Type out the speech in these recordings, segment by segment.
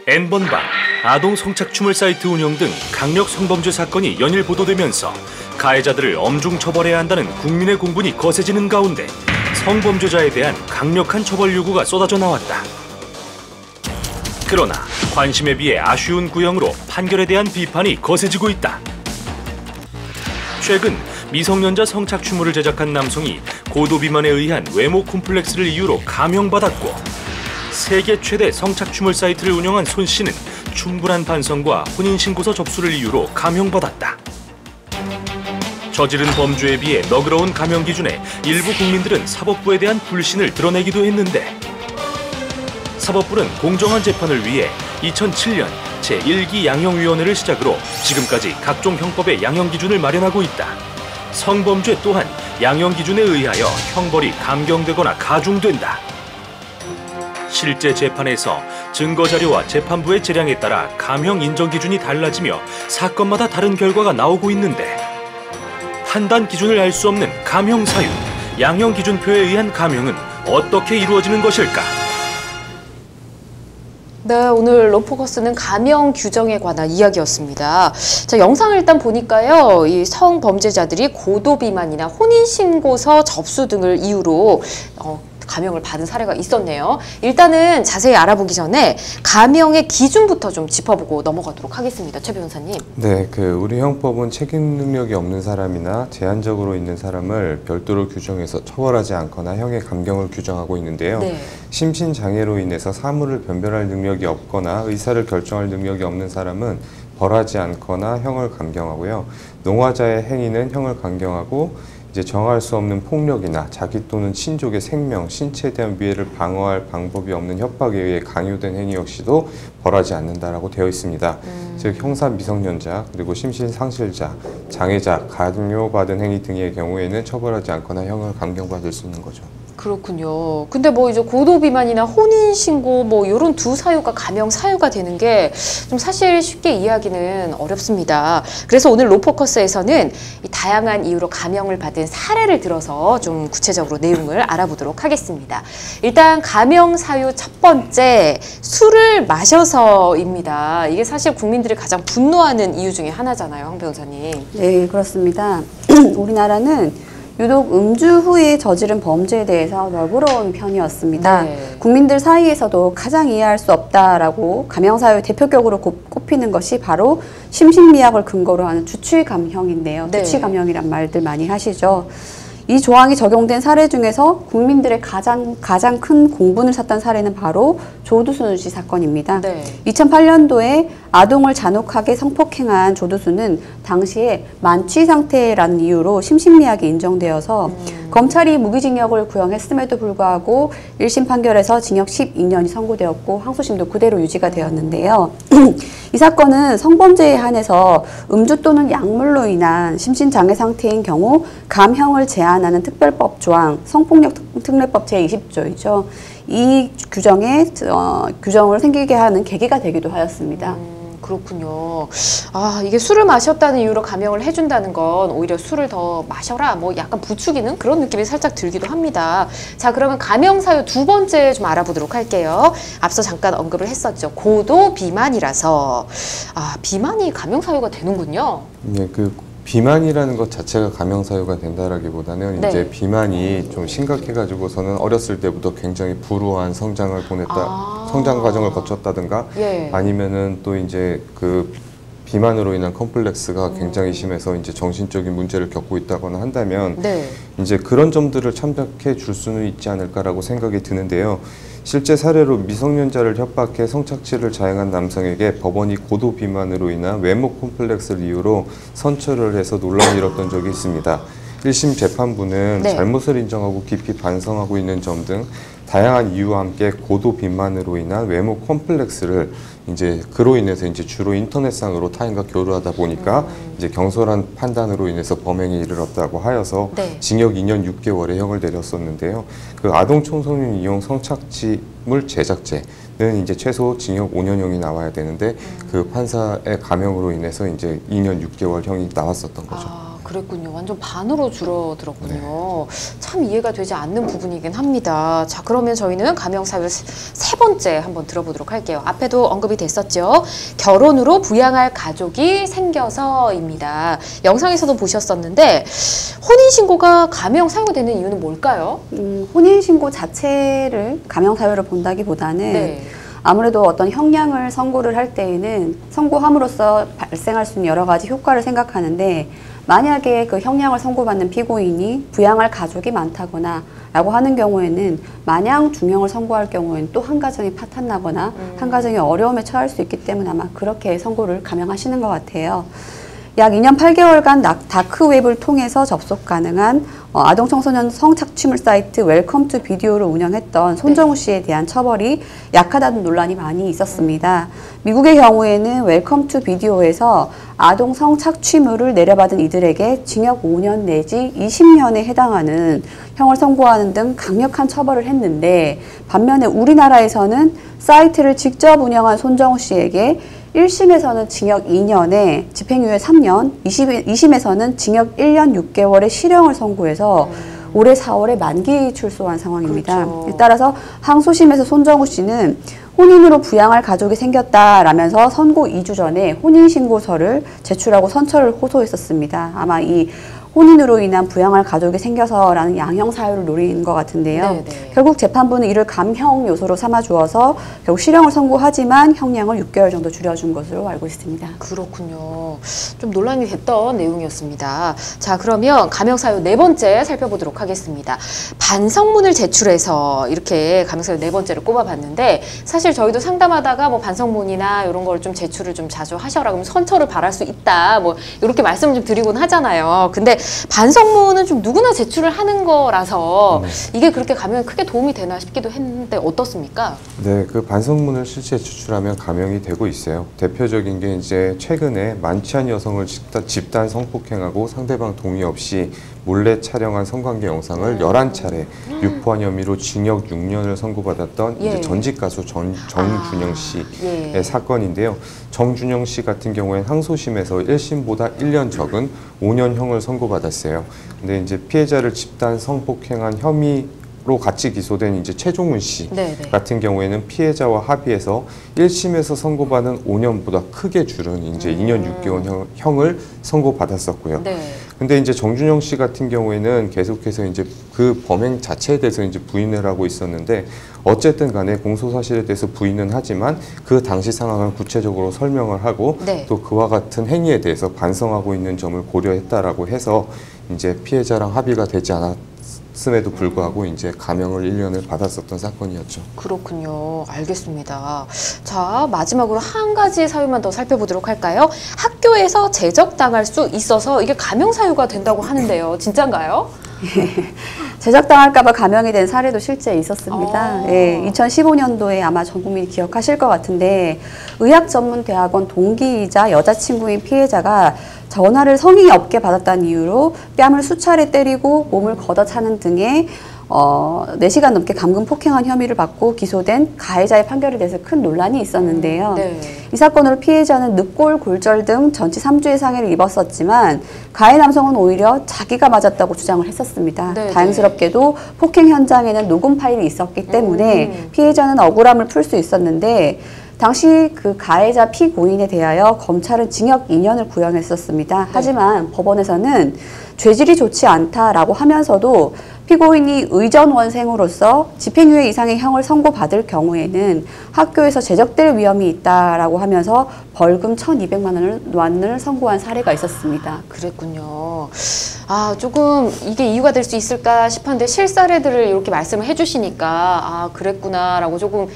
N번방, 아동 성착취물 사이트 운영 등 강력 성범죄 사건이 연일 보도되면서 가해자들을 엄중 처벌해야 한다는 국민의 공분이 거세지는 가운데 성범죄자에 대한 강력한 처벌 요구가 쏟아져 나왔다. 그러나 관심에 비해 아쉬운 구형으로 판결에 대한 비판이 거세지고 있다. 최근 미성년자 성착취물을 제작한 남성이 고도비만에 의한 외모 콤플렉스를 이유로 감형받았고, 세계 최대 성착취물 사이트를 운영한 손 씨는 충분한 반성과 혼인신고서 접수를 이유로 감형받았다. 저지른 범죄에 비해 너그러운 감형 기준에 일부 국민들은 사법부에 대한 불신을 드러내기도 했는데, 사법부는 공정한 재판을 위해 2007년 제1기 양형위원회를 시작으로 지금까지 각종 형법의 양형 기준을 마련하고 있다. 성범죄 또한 양형 기준에 의하여 형벌이 감경되거나 가중된다. 실제 재판에서 증거자료와 재판부의 재량에 따라 감형 인정 기준이 달라지며 사건마다 다른 결과가 나오고 있는데, 판단 기준을 알 수 없는 감형 사유, 양형 기준표에 의한 감형은 어떻게 이루어지는 것일까? 네, 오늘 로포커스는 감형 규정에 관한 이야기였습니다. 자, 영상을 일단 보니까요, 이 성범죄자들이 고도비만이나 혼인신고서 접수 등을 이유로 감형을 받은 사례가 있었네요. 일단은 자세히 알아보기 전에 감형의 기준부터 좀 짚어보고 넘어가도록 하겠습니다. 최 변호사님. 네, 우리 형법은 책임 능력이 없는 사람이나 제한적으로 있는 사람을 별도로 규정해서 처벌하지 않거나 형의 감경을 규정하고 있는데요. 네. 심신장애로 인해서 사물을 변별할 능력이 없거나 의사를 결정할 능력이 없는 사람은 벌하지 않거나 형을 감경하고요. 농화자의 행위는 형을 감경하고, 이제 정할 수 없는 폭력이나 자기 또는 친족의 생명, 신체에 대한 위해를 방어할 방법이 없는 협박에 의해 강요된 행위 역시도 벌하지 않는다라고 되어 있습니다. 즉 형사 미성년자, 그리고 심신상실자, 장애자, 강요받은 행위 등의 경우에는 처벌하지 않거나 형을 감경받을 수 있는 거죠. 그렇군요. 근데 뭐 이제 고도비만이나 혼인신고 뭐 이런 두 사유가 감형 사유가 되는 게 좀 사실 쉽게 이해하기는 어렵습니다. 그래서 오늘 로포커스에서는 이 다양한 이유로 감형을 받은 사례를 들어서 좀 구체적으로 내용을 알아보도록 하겠습니다. 일단 감형 사유 첫 번째, 술을 마셔서입니다. 이게 사실 국민들이 가장 분노하는 이유 중에 하나잖아요, 황 변호사님. 네, 그렇습니다. 우리나라는 유독 음주 후에 저지른 범죄에 대해서 널브러운 편이었습니다. 네. 국민들 사이에서도 가장 이해할 수 없다라고 감형사유 대표격으로 꼽히는 것이 바로 심신미약을 근거로 하는 주취감형인데요. 네. 주취감형이란 말들 많이 하시죠. 이 조항이 적용된 사례 중에서 국민들의 가장 큰 공분을 샀던 사례는 바로 조두순 씨 사건입니다. 네. 2008년도에 아동을 잔혹하게 성폭행한 조두순은 당시에 만취 상태라는 이유로 심신미약이 인정되어서 검찰이 무기징역을 구형했음에도 불구하고 1심 판결에서 징역 12년이 선고되었고 항소심도 그대로 유지가 되었는데요. 이 사건은 성범죄에 한해서 음주 또는 약물로 인한 심신장애 상태인 경우 감형을 제한하는 특별법 조항, 성폭력 특례법 제20조이죠. 이 규정을 생기게 하는 계기가 되기도 하였습니다. 그렇군요. 아, 이게 술을 마셨다는 이유로 감형을 해준다는 건 오히려 술을 더 마셔라, 뭐 약간 부추기는 그런 느낌이 살짝 들기도 합니다. 자, 그러면 감형 사유 두 번째 좀 알아보도록 할게요. 앞서 잠깐 언급을 했었죠. 고도 비만이라서. 아, 비만이 감형 사유가 되는군요. 네, 비만이라는 것 자체가 감형 사유가 된다라기보다는, 네. 이제 비만이 좀 심각해가지고서는 어렸을 때부터 굉장히 불우한 성장 과정을 거쳤다든가, 예. 아니면은 또 이제 비만으로 인한 컴플렉스가 굉장히 심해서 이제 정신적인 문제를 겪고 있다거나 한다면, 네. 이제 그런 점들을 참작해 줄 수는 있지 않을까라고 생각이 드는데요. 실제 사례로 미성년자를 협박해 성착취를 자행한 남성에게 법원이 고도 비만으로 인한 외모 콤플렉스를 이유로 선처를 해서 논란이 일었던 적이 있습니다. 1심 재판부는 네. 잘못을 인정하고 깊이 반성하고 있는 점 등 다양한 이유와 함께 고도 비만으로 인한 외모 콤플렉스를 이제 그로 인해서 이제 주로 인터넷상으로 타인과 교류하다 보니까 이제 경솔한 판단으로 인해서 범행에 이르렀다고 하여서 네. 징역 2년 6개월의 형을 내렸었는데요. 아동 청소년 이용 성착취물 제작죄는 이제 최소 징역 5년형이 나와야 되는데 판사의 감형으로 인해서 이제 2년 6개월 형이 나왔었던 거죠. 아, 그랬군요. 완전 반으로 줄어들었군요. 참 이해가 되지 않는 부분이긴 합니다. 자, 그러면 저희는 감형 사유 세 번째 한번 들어보도록 할게요. 앞에도 언급이 됐었죠. 결혼으로 부양할 가족이 생겨서입니다. 영상에서도 보셨었는데 혼인신고가 감형 사유가 되는 이유는 뭘까요? 혼인신고 자체를 감형 사유로 본다기보다는 네. 아무래도 어떤 형량을 선고를 할 때에는 선고함으로써 발생할 수 있는 여러 가지 효과를 생각하는데, 만약에 그 형량을 선고받는 피고인이 부양할 가족이 많다거나 라고 하는 경우에는 마냥 중형을 선고할 경우에는 또 한 가정이 파탄나거나 한 가정이 어려움에 처할 수 있기 때문에 아마 그렇게 선고를 감형하시는 것 같아요. 약 2년 8개월간 다크웹을 통해서 접속 가능한 아동 청소년 성착취물 사이트 웰컴 투 비디오를 운영했던 손정우 씨에 대한 처벌이 약하다는 논란이 많이 있었습니다. 미국의 경우에는 웰컴 투 비디오에서 아동 성착취물을 내려받은 이들에게 징역 5년 내지 20년에 해당하는 형을 선고하는 등 강력한 처벌을 했는데, 반면에 우리나라에서는 사이트를 직접 운영한 손정우 씨에게 1심에서는 징역 2년에 집행유예 3년, 2심에서는 징역 1년 6개월의 실형을 선고해서 올해 4월에 만기 출소한 상황입니다. 그렇죠. 따라서 항소심에서 손정우 씨는 혼인으로 부양할 가족이 생겼다라면서 선고 2주 전에 혼인신고서를 제출하고 선처를 호소했었습니다. 아마 이 혼인으로 인한 부양할 가족이 생겨서라는 양형 사유를 노린 것 같은데요. 네네. 결국 재판부는 이를 감형 요소로 삼아 주어서 결국 실형을 선고하지만 형량을 6개월 정도 줄여준 것으로 알고 있습니다. 그렇군요. 좀 논란이 됐던 내용이었습니다. 자, 그러면 감형 사유 네 번째 살펴보도록 하겠습니다. 반성문을 제출해서 이렇게 감형 사유 네 번째를 꼽아봤는데, 사실 저희도 상담하다가 뭐 반성문이나 이런 걸 좀 제출을 좀 자주 하셔라, 그러면 선처를 바랄 수 있다, 뭐 이렇게 말씀을 좀 드리곤 하잖아요. 근데 반성문은 좀 누구나 제출을 하는 거라서 이게 그렇게 감형에 크게 도움이 되나 싶기도 했는데 어떻습니까? 네, 그 반성문을 실제 제출하면 감형이 되고 있어요. 대표적인 게 이제 최근에 만취한 여성을 집단 성폭행하고 상대방 동의 없이 몰래 촬영한 성관계 영상을 11차례 유포한 혐의로 징역 6년을 선고받았던 예. 이제 전직 가수 정준영 씨의 예. 사건인데요. 정준영 씨 같은 경우에는 항소심에서 1심보다 1년 적은 5년형을 선고받았어요. 근데 이제 피해자를 집단 성폭행한 혐의로 같이 기소된 이제 최종훈 씨 네네. 같은 경우에는 피해자와 합의해서 1심에서 선고받은 5년보다 크게 줄은 이제 2년 6개월 형을 선고받았었고요. 네. 근데 이제 정준영 씨 같은 경우에는 계속해서 이제 그 범행 자체에 대해서 이제 부인을 하고 있었는데, 어쨌든 간에 공소 사실에 대해서 부인은 하지만 그 당시 상황을 구체적으로 설명을 하고 네. 또 그와 같은 행위에 대해서 반성하고 있는 점을 고려했다라고 해서 이제 피해자랑 합의가 되지 않았음에도 불구하고 이제 감형을 1년을 받았었던 사건이었죠. 그렇군요. 알겠습니다. 자, 마지막으로 한 가지 사유만 더 살펴보도록 할까요? 학교에서 제적당할 수 있어서 이게 감형 사유가 된다고 하는데요. 진짠가요? 제적당할까봐 감형이 된 사례도 실제 있었습니다. 아. 예, 2015년도에 아마 전 국민이 기억하실 것 같은데, 의학전문대학원 동기이자 여자친구인 피해자가 전화를 성의 없게 받았다는 이유로 뺨을 수차례 때리고 몸을 걷어차는 등의 4시간 넘게 감금 폭행한 혐의를 받고 기소된 가해자의 판결에 대해서 큰 논란이 있었는데요. 네. 이 사건으로 피해자는 늑골, 골절 등 전치 3주의 상해를 입었었지만 가해 남성은 오히려 자기가 맞았다고 주장을 했었습니다. 네, 다행스럽게도 폭행 현장에는 녹음 파일이 있었기 때문에 피해자는 억울함을 풀 수 있었는데, 당시 그 가해자 피고인에 대하여 검찰은 징역 2년을 구형했었습니다. 하지만 법원에서는 죄질이 좋지 않다라고 하면서도 피고인이 의전원생으로서 집행유예 이상의 형을 선고받을 경우에는 학교에서 제적될 위험이 있다라고 하면서 벌금 1,200만 원을 선고한 사례가 있었습니다. 그랬군요. 아, 조금 이게 이유가 될 수 있을까 싶었는데 실사례들을 이렇게 말씀을 해주시니까 아, 그랬구나라고 조금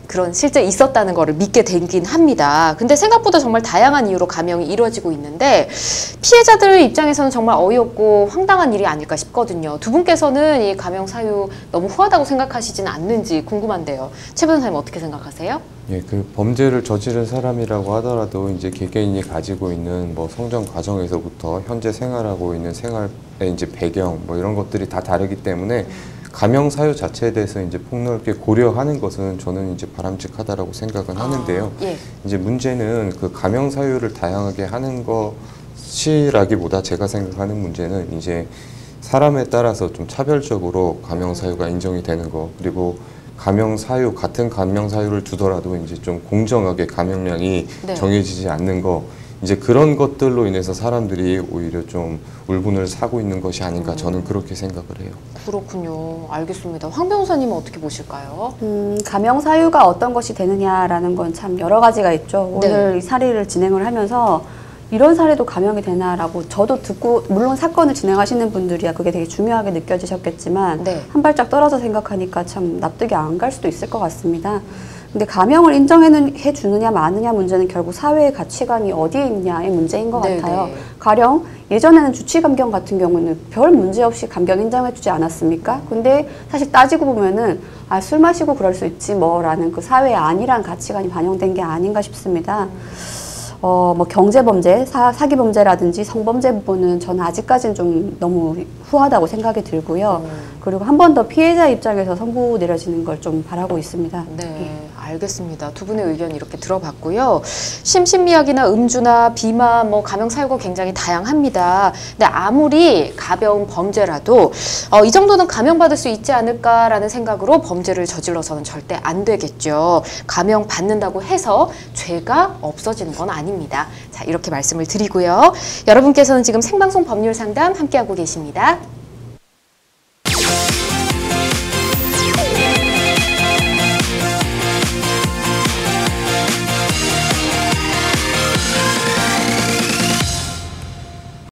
그런 실제 있었다는 거를 믿게 되긴 합니다. 근데 생각보다 정말 다양한 이유로 감형이 이루어지고 있는데 피해자들 입장에서는 정말 어이없고 황당한 일이 아닐까 싶거든요. 두 분께서는 이 감형 사유 너무 후하다고 생각하시지는 않는지 궁금한데요. 최 변호사님 어떻게 생각하세요? 예, 그 범죄를 저지른 사람이라고 하더라도 이제 개개인이 가지고 있는 뭐 성장 과정에서부터 현재 생활하고 있는 생활의 이제 배경 뭐 이런 것들이 다 다르기 때문에 감형 사유 자체에 대해서 이제 폭넓게 고려하는 것은 저는 이제 바람직하다라고 생각은 하는데요. 예. 이제 문제는 그 감형 사유를 다양하게 하는 수치라기보다 제가 생각하는 문제는 이제 사람에 따라서 좀 차별적으로 감염 사유가 인정이 되는 거, 그리고 감염 사유, 같은 감염 사유를 두더라도 이제 좀 공정하게 감염량이 네. 정해지지 않는 거, 이제 그런 것들로 인해서 사람들이 오히려 좀 울분을 사고 있는 것이 아닌가, 저는 그렇게 생각을 해요. 그렇군요. 알겠습니다. 황 변호사님은 어떻게 보실까요? 감염 사유가 어떤 것이 되느냐라는 건 참 여러 가지가 있죠. 네. 오늘 이 사례를 진행을 하면서 이런 사례도 감염이 되나라고 저도 듣고, 물론 사건을 진행하시는 분들이야 그게 되게 중요하게 느껴지셨겠지만 네. 한 발짝 떨어져 생각하니까 참 납득이 안 갈 수도 있을 것 같습니다. 근데 감염을 인정해 주느냐 마느냐 문제는 결국 사회의 가치관이 어디에 있냐의 문제인 것 네네. 같아요. 가령 예전에는 주치 감경 같은 경우는 별 문제 없이 감경 인정해 주지 않았습니까? 근데 사실 따지고 보면은 술 마시고 그럴 수 있지 뭐라는 그 사회의 안일한 가치관이 반영된 게 아닌가 싶습니다. 뭐 경제범죄, 사기범죄라든지 성범죄 부분은 저는 아직까지는 좀 너무 후하다고 생각이 들고요. 그리고 한 번 더 피해자 입장에서 선고 내려지는 걸 좀 바라고 있습니다. 네, 알겠습니다. 두 분의 의견 이렇게 들어봤고요. 심신미약이나 음주나 비만, 뭐 감염 사유가 굉장히 다양합니다. 근데 아무리 가벼운 범죄라도 이 정도는 감염받을 수 있지 않을까라는 생각으로 범죄를 저질러서는 절대 안 되겠죠. 감염 받는다고 해서 죄가 없어지는 건 아닙니다. 자, 이렇게 말씀을 드리고요. 여러분께서는 지금 생방송 법률 상담 함께하고 계십니다.